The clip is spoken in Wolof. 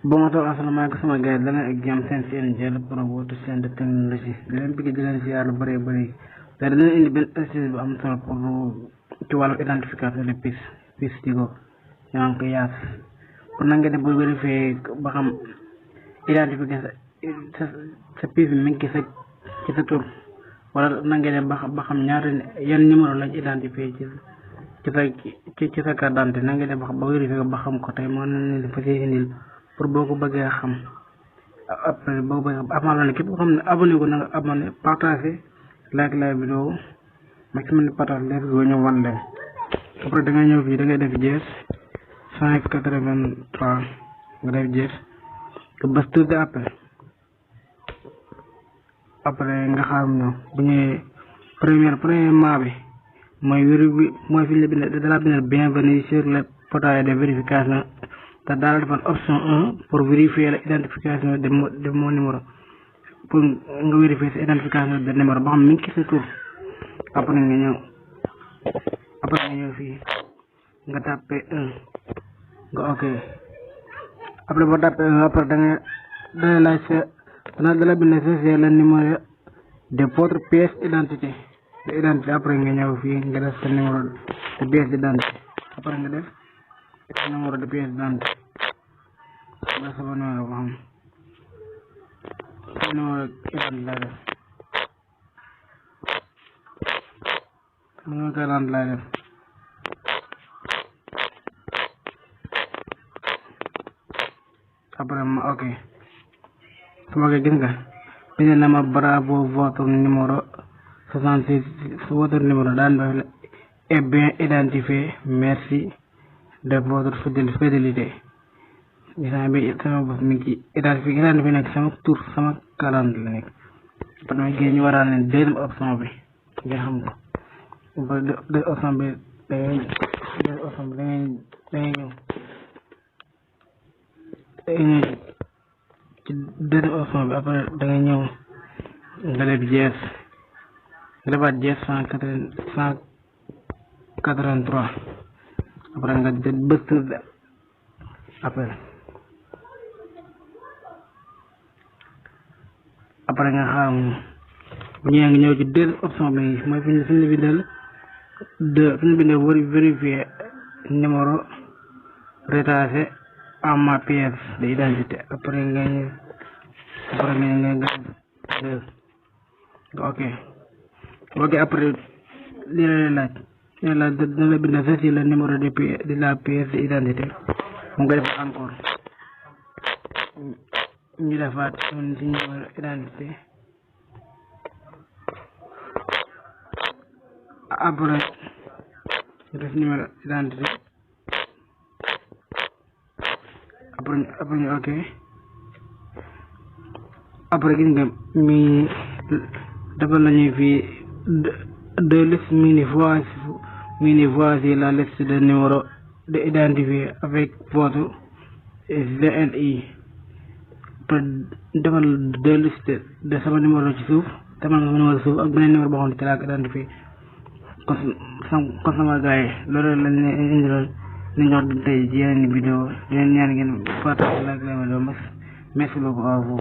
Bonjour, asalaamaaleykum sama gars yi dana ak jàmm seen CNG Pro wootu seen de technologie di leen bëgg di leen ziar lu bëree bëri te dina indi benn astuce bu am solo pour ci wàllu identification de piste Tigo yaa ngi koy yaas pour na nga def boo vérifier ba xam identifier sa piste bi mi ngi ci sa tur wala na nga def ba xam ñaata yan numéro lañ identifier ci sa carte d'identité na nga def ba vérifier ba xam ko tey moo na ne fa see indil pour boo ko bëggee xam après boo ko bëggee avant loolu képp koo xam ne abonné ko na nga abonné partagé like la vidéo maximum partage let's go ñu wan leen après da ngay ñëw fii da ngay def jees 183 nga def jees nga bës tuuti après nga xam ñëw bu ñëwee premièrement bi mooy fi la bind da la bindal bienvenue sur le portail de vérification te daal defoon option 1 pour vérifier l'identification de mon numéro pour nga vérifier sa identification de numéro ba xam mi ngi ci sa tur après nga ñëw fii nga tapé 1 nga ok après boo tapé 1 après dana laaj dala bind c'est le numéro de votre pièce d'identité après nga ñëw fii nga def sa numéro de pièce d'identité après nga def numéro de pièce d'identité ba sama numéro ba xam numéro d'identité laa def numéro d'identité laa def après ma ok sama ko gis nga bind na ma bravo votre numéro 66 votre numéro daan est bien identifié merci de votre fidélité gisaan bi sama bopp mi ngi identifié nekk sama tur sama calendrier la nekk parce que ñu war a leen deuxième option bi nga xam ko deuxième option bi da ngay ñëw ci deuxième option bi après da ngay ñëw nga def jees nga defaat jees 183 après nga jël bës après nga xam bu ñëwee nga ñëw ci deuxième option bi mooy fi ñu bindal vérifier numéro rattaché à ma pièce d'identité après nga ok après lii la laaj dina la bind ceci le numéro de la pièce d'identité mu nga def encore ñu defaat ci numéro d'identité après ñu def numéro d'identité après ñu ok après gis nga mi defal nañu fii deux listes voici la liste de numéros d'identifier avec votre VNI pour defal deux listes de sama numéro ci suuf sama numéro suuf ak beneen numéro boo xam ne ci laa ko identifié kon sama gars yi loolu lañ leen indiloon ni ñor tey ci yeneen vidéo di leen ñaan ngeen partage like la vidéo merci beaucoup à vous.